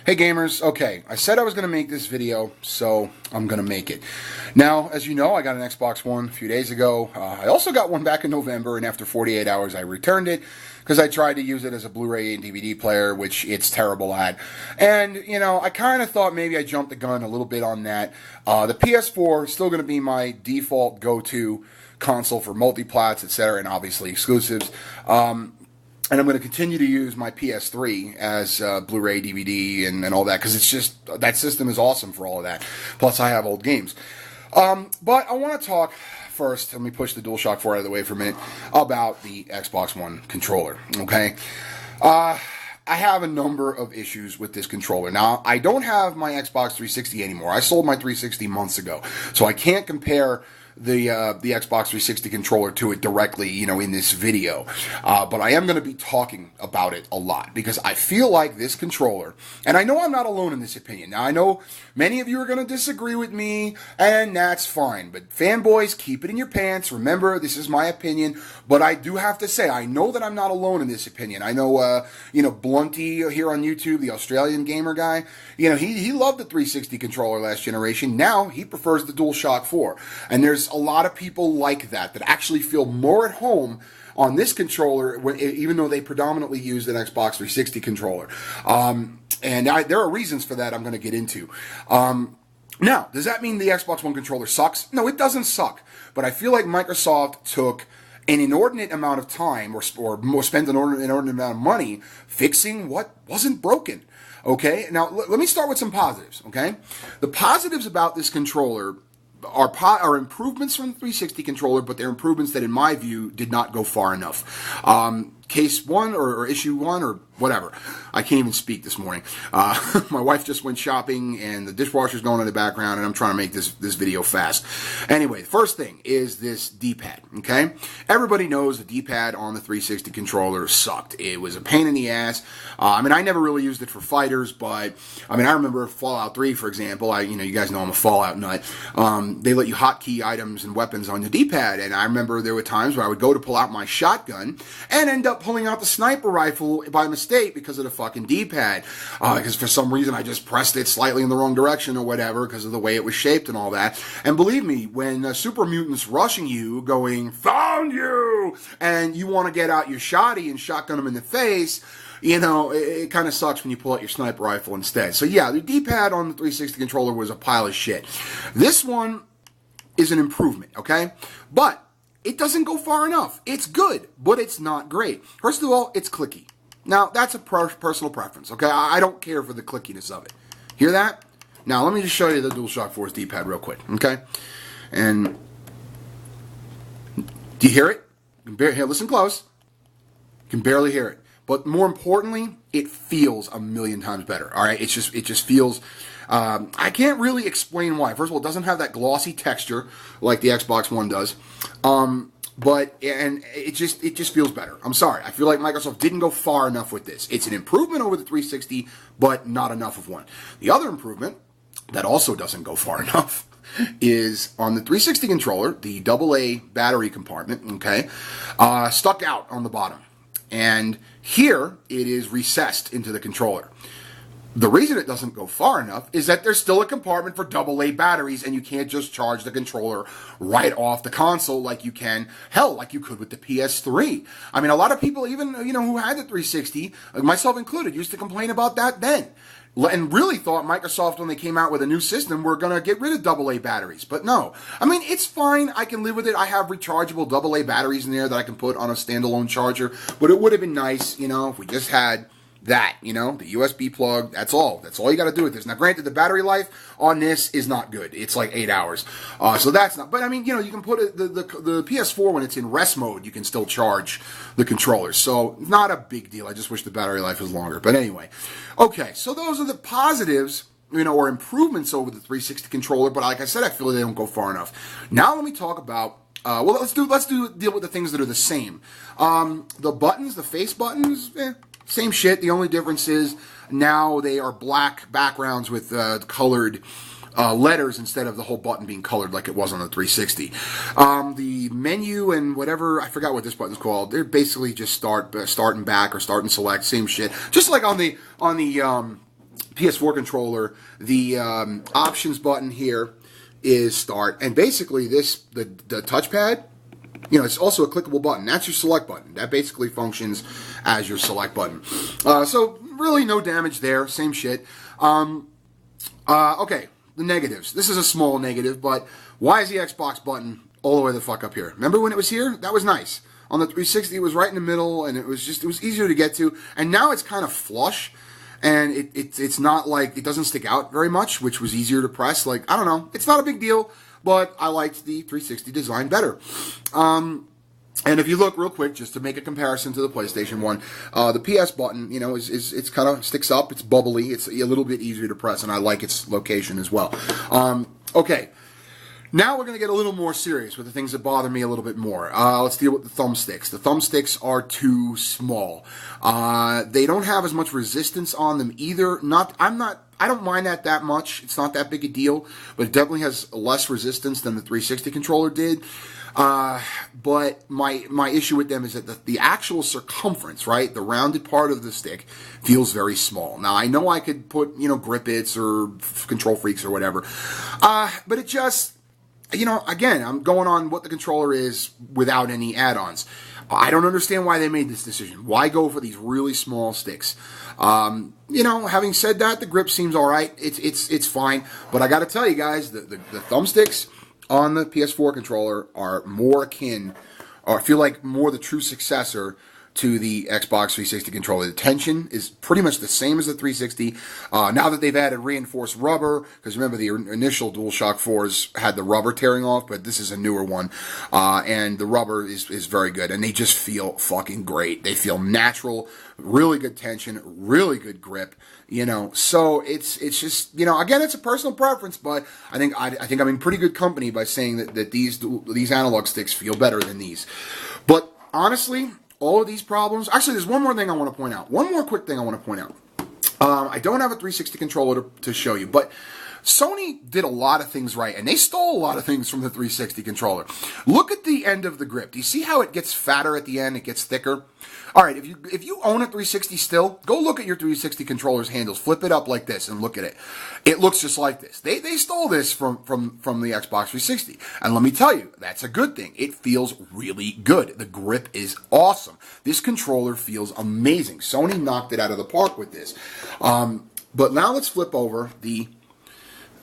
Hey gamers, okay, I said I was going to make this video, so I'm going to make it. Now, as you know, I got an Xbox One a few days ago. I also got one back in November, and after 48 hours I returned it because I tried to use it as a Blu-ray and DVD player, which it's terrible at. And, you know, I kind of thought maybe I jumped the gun a little bit on that. The PS4 is still going to be my default go-to console for multiplats, etc., and obviously exclusives. And I'm going to continue to use my PS3 as Blu-ray, DVD, and all that, because it's just, that system is awesome for all of that. Plus, I have old games. But I want to talk first, let me push the DualShock 4 out of the way for a minute, about the Xbox One controller, okay? I have a number of issues with this controller. Now, I don't have my Xbox 360 anymore. I sold my 360 months ago, so I can't compare the Xbox 360 controller to it directly, you know, in this video. But I am going to be talking about it a lot because I feel like this controller, and I know I'm not alone in this opinion. Now, I know many of you are going to disagree with me, and that's fine. But fanboys, keep it in your pants. Remember, this is my opinion. But I do have to say, I know that I'm not alone in this opinion. I know, you know, Blunty here on YouTube, the Australian gamer guy, you know, he loved the 360 controller last generation. Now he prefers the DualShock 4. And there's a lot of people like that actually feel more at home on this controller, even though they predominantly use an Xbox 360 controller. There are reasons for that I'm going to get into. Now, does that mean the Xbox One controller sucks? No, it doesn't suck. But I feel like Microsoft took an inordinate amount of time or spent an inordinate amount of money fixing what wasn't broken. Okay? Now, let me start with some positives, okay? The positives about this controller are improvements from the 360 controller, but they're improvements that, in my view, did not go far enough. Case 1 or issue 1 or whatever. I can't even speak this morning. My wife just went shopping and the dishwasher's going in the background and I'm trying to make this video fast. Anyway, first thing is this D-pad, okay? Everybody knows the D-pad on the 360 controller sucked. It was a pain in the ass. I mean, I never really used it for fighters, but I mean, I remember Fallout 3, for example. You guys know I'm a Fallout nut. They let you hotkey items and weapons on the D-pad, and I remember there were times where I would go to pull out my shotgun and end up pulling out the sniper rifle by mistake because of the fucking D-pad. Because for some reason I just pressed it slightly in the wrong direction or whatever because of the way it was shaped and all that. And believe me, when super mutants rushing you, going, "Found you!" and you want to get out your shotty and shotgun them in the face, you know, it kind of sucks when you pull out your sniper rifle instead. So yeah, the D-pad on the 360 controller was a pile of shit. This one is an improvement, okay? But it doesn't go far enough. It's good, but it's not great. First of all, it's clicky. Now, that's a personal preference, okay? I don't care for the clickiness of it. Hear that? Now, let me just show you the DualShock 4's D-pad real quick, okay? And do you hear it? Here, listen close. You can barely hear it. But more importantly, it feels a million times better, all right? It just feels... I can't really explain why. First of all, it doesn't have that glossy texture like the Xbox One does. But it just feels better. I'm sorry. I feel like Microsoft didn't go far enough with this. It's an improvement over the 360, but not enough of one. The other improvement that also doesn't go far enough is on the 360 controller, the AA battery compartment, okay, stuck out on the bottom. And here it is recessed into the controller. The reason it doesn't go far enough is that there's still a compartment for AA batteries and you can't just charge the controller right off the console like you can, hell, like you could with the PS3. I mean, a lot of people, even, you know, who had the 360, myself included, used to complain about that then. And really thought Microsoft, when they came out with a new system, were going to get rid of AA batteries. But no. I mean, it's fine. I can live with it. I have rechargeable AA batteries in there that I can put on a standalone charger. But it would have been nice, you know, if we just had that, you know, the USB plug. That's all you got to do with this. Now, granted, the battery life on this is not good. It's like 8 hours. So that's not, but I mean, you know, you can put the PS4 when it's in rest mode, you can still charge the controller. So not a big deal. I just wish the battery life was longer. But anyway, okay. So those are the positives, you know, or improvements over the 360 controller. But like I said, I feel they don't go far enough. Now let me talk about, let's deal with the things that are the same. The buttons, the face buttons, same shit. The only difference is now they are black backgrounds with colored letters instead of the whole button being colored like it was on the 360. The menu and whatever, I forgot what this button's called. They're basically just start and back or start and select, same shit. Just like on the PS4 controller, the options button here is start, and basically the touchpad, it's also a clickable button. That's your select button. That basically functions as your select button. So really no damage there. Same shit. Okay, the negatives. This is a small negative, but why is the Xbox button all the way the fuck up here? Remember when it was here? That was nice. On the 360, it was right in the middle, and it was easier to get to. And now it's kind of flush, and it's not like, it doesn't stick out very much, which was easier to press. Like, I don't know. It's not a big deal, but I liked the 360 design better. And if you look real quick, just to make a comparison to the PlayStation 1, the PS button, it's kind of sticks up. It's bubbly. It's a little bit easier to press, and I like its location as well. Okay. Now we're going to get a little more serious with the things that bother me a little bit more. Let's deal with the thumbsticks. The thumbsticks are too small. They don't have as much resistance on them either. I don't mind that much. It's not that big a deal, but it definitely has less resistance than the 360 controller did. But my issue with them is that the actual circumference, right, the rounded part of the stick, feels very small. Now, I know I could put, grip its or control freaks or whatever, but it just, again, I'm going on what the controller is without any add-ons. I don't understand why they made this decision. Why go for these really small sticks? Having said that, the grip seems all right. It's fine, but I got to tell you guys, the thumbsticks on the PS4 controller are more akin, or I feel like more the true successor to the Xbox 360 controller. The tension is pretty much the same as the 360. Now that they've added reinforced rubber, because remember the initial DualShock 4s had the rubber tearing off, but this is a newer one, and the rubber is very good, and they just feel fucking great. They feel natural, really good tension, really good grip. So it's just, again, it's a personal preference, but I think I'm in pretty good company by saying that these analog sticks feel better than these. But honestly, all of these problems, actually, there's one more thing I want to point out. One more quick thing I want to point out. I don't have a 360 controller to show you, but Sony did a lot of things right, and they stole a lot of things from the 360 controller. Look at the end of the grip. Do you see how it gets fatter at the end? It gets thicker. All right, if you own a 360 still, go look at your 360 controller's handles. Flip it up like this and look at it. It looks just like this. They stole this from the Xbox 360. And let me tell you, that's a good thing. It feels really good. The grip is awesome. This controller feels amazing. Sony knocked it out of the park with this. But now let's flip over the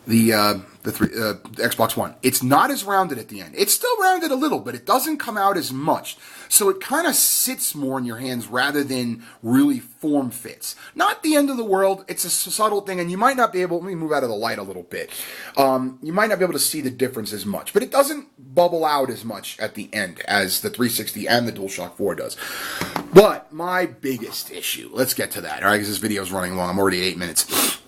Xbox One. It's not as rounded at the end. It's still rounded a little, but it doesn't come out as much. So it kind of sits more in your hands rather than really form fits. Not the end of the world. It's a subtle thing, and you might not be able, let me move out of the light a little bit. You might not be able to see the difference as much, but it doesn't bubble out as much at the end as the 360 and the DualShock 4 does. But my biggest issue, let's get to that, all right, because this video is running long. I'm already at 8 minutes.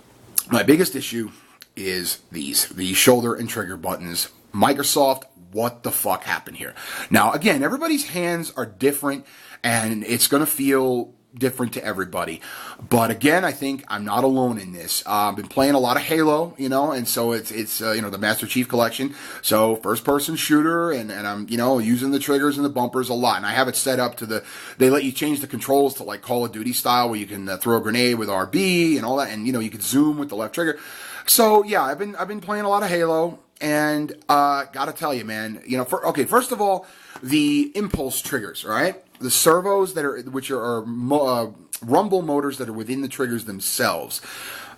My biggest issue is the shoulder and trigger buttons. Microsoft, what the fuck happened here? Now, again, everybody's hands are different, and it's going to feel different to everybody. But again, I think I'm not alone in this. I've been playing a lot of Halo, and so it's the Master Chief Collection. So first-person shooter, and I'm, using the triggers and the bumpers a lot. And I have it set up to they let you change the controls to like Call of Duty style, where you can throw a grenade with RB and all that, and, you can zoom with the left trigger. So yeah, I've been playing a lot of Halo, and gotta tell you, man, first of all, the impulse triggers, all right, the servos which are rumble motors that are within the triggers themselves.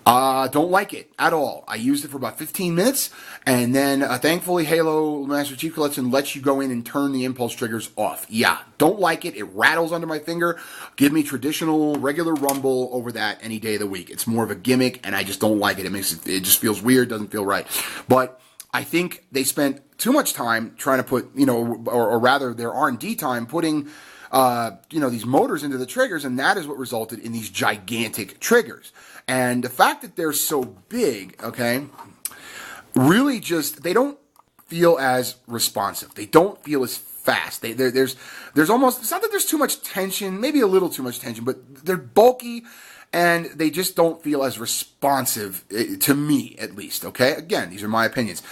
Don't like it at all. I used it for about 15 minutes, and then thankfully Halo Master Chief Collection lets you go in and turn the impulse triggers off. Yeah, don't like it. It rattles under my finger. Give me traditional, regular rumble over that any day of the week. It's more of a gimmick, and I just don't like it. It just feels weird, doesn't feel right. But I think they spent too much time trying to put, or rather their R&D time putting these motors into the triggers, and that is what resulted in these gigantic triggers. And the fact that they're so big, okay, really they don't feel as responsive. They don't feel as fast. There's almost, it's not that there's too much tension, maybe a little too much tension, but they're bulky, and they just don't feel as responsive, to me at least, okay? Again, these are my opinions.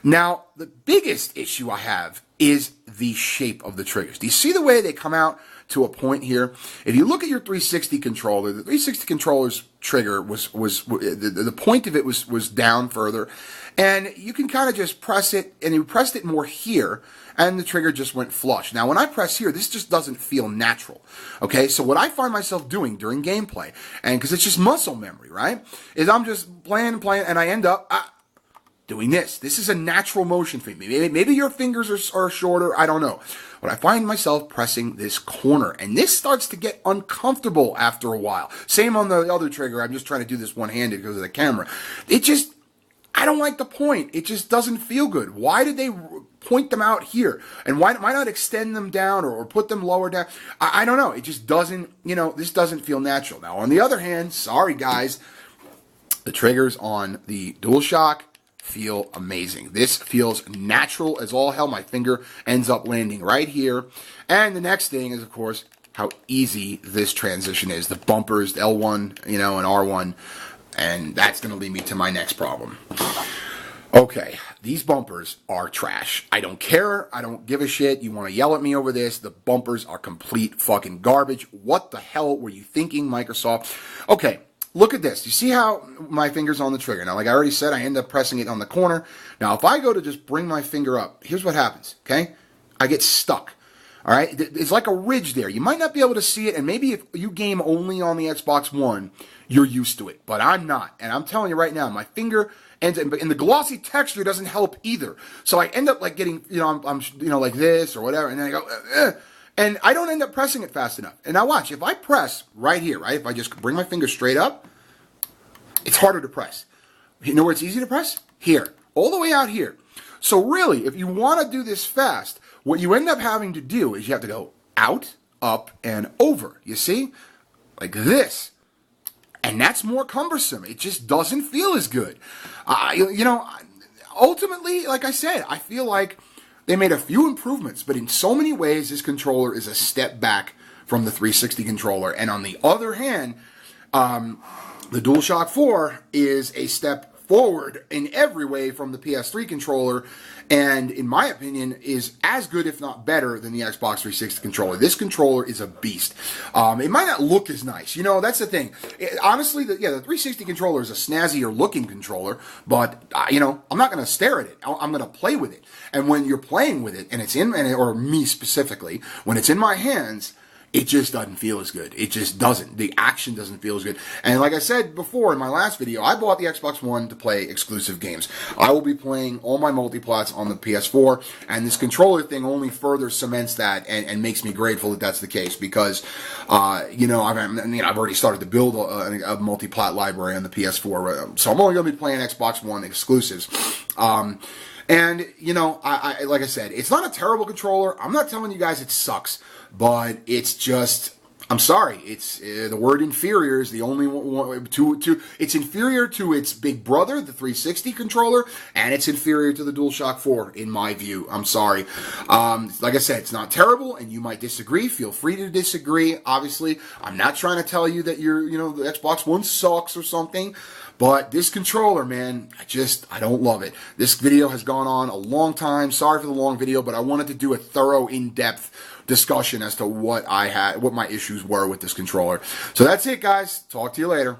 Now, the biggest issue I have is the shape of the triggers. Do you see the way they come out to a point here. If you look at your 360 controller, the 360 controller's trigger was the point of it was down further, and you can kind of just press it, and you pressed it more here, and the trigger just went flush. Now, when I press here, this just doesn't feel natural. Okay, so what I find myself doing during gameplay, and because it's just muscle memory, right, is I'm just playing, and I end up doing this. This is a natural motion for me. Maybe your fingers are shorter. I don't know. But I find myself pressing this corner, and this starts to get uncomfortable after a while. Same on the other trigger. I'm just trying to do this one-handed because of the camera. I don't like the point. It just doesn't feel good. Why did they point them out here? And why not extend them down or put them lower down? I don't know. It just doesn't, this doesn't feel natural. Now, on the other hand, sorry guys, the triggers on the DualShock feel amazing. This feels natural as all hell. My finger ends up landing right here. And the next thing is, of course, how easy this transition is. The bumpers, L1, and R1. And that's going to lead me to my next problem. Okay, these bumpers are trash. I don't care. I don't give a shit. You want to yell at me over this. The bumpers are complete fucking garbage. What the hell were you thinking, Microsoft? Okay, look at this. You see how my finger's on the trigger? Now, like I already said, I end up pressing it on the corner. Now, if I go to just bring my finger up, here's what happens, okay? I get stuck. All right, it's like a ridge there. You might not be able to see it, and maybe if you game only on the Xbox One, you're used to it. But I'm not, and I'm telling you right now, my finger ends, and the glossy texture doesn't help either. So I end up like getting, I'm like this or whatever, and then I go, and I don't end up pressing it fast enough. And now watch, if I press right here, right, if I just bring my finger straight up, it's harder to press. You know where it's easy to press? Here, all the way out here. So really, if you want to do this fast, what you end up having to do is you have to go out, up, and over. You see? Like this. And that's more cumbersome. It just doesn't feel as good. Ultimately, like I said, I feel like they made a few improvements, but in so many ways, this controller is a step back from the 360 controller. And on the other hand, the DualShock 4 is a step forward in every way from the PS3 controller, and in my opinion is as good if not better than the Xbox 360 controller. This controller is a beast. It might not look as nice, that's the thing. Honestly, the 360 controller is a snazzier looking controller, but I'm not going to stare at it. I'm going to play with it, and when you're playing with it and it's or me specifically, when it's in my hands, it just doesn't feel as good. It just doesn't. The action doesn't feel as good. And like I said before in my last video, I bought the Xbox One to play exclusive games. I will be playing all my multiplats on the PS4, and this controller thing only further cements that and makes me grateful that that's the case because, I've already started to build a multiplat library on the PS4, so I'm only going to be playing Xbox One exclusives. And, like I said, it's not a terrible controller. I'm not telling you guys it sucks, but it's just, I'm sorry, it's the word inferior is the only one it's inferior to its big brother, the 360 controller, and it's inferior to the DualShock 4 in my view. I'm sorry. Like I said, it's not terrible, and you might disagree. Feel free to disagree. Obviously, I'm not trying to tell you that the Xbox One sucks or something. But this controller, man, I don't love it. This video has gone on a long time. Sorry for the long video, but I wanted to do a thorough, in-depth discussion as to what my issues were with this controller. So that's it, guys. Talk to you later.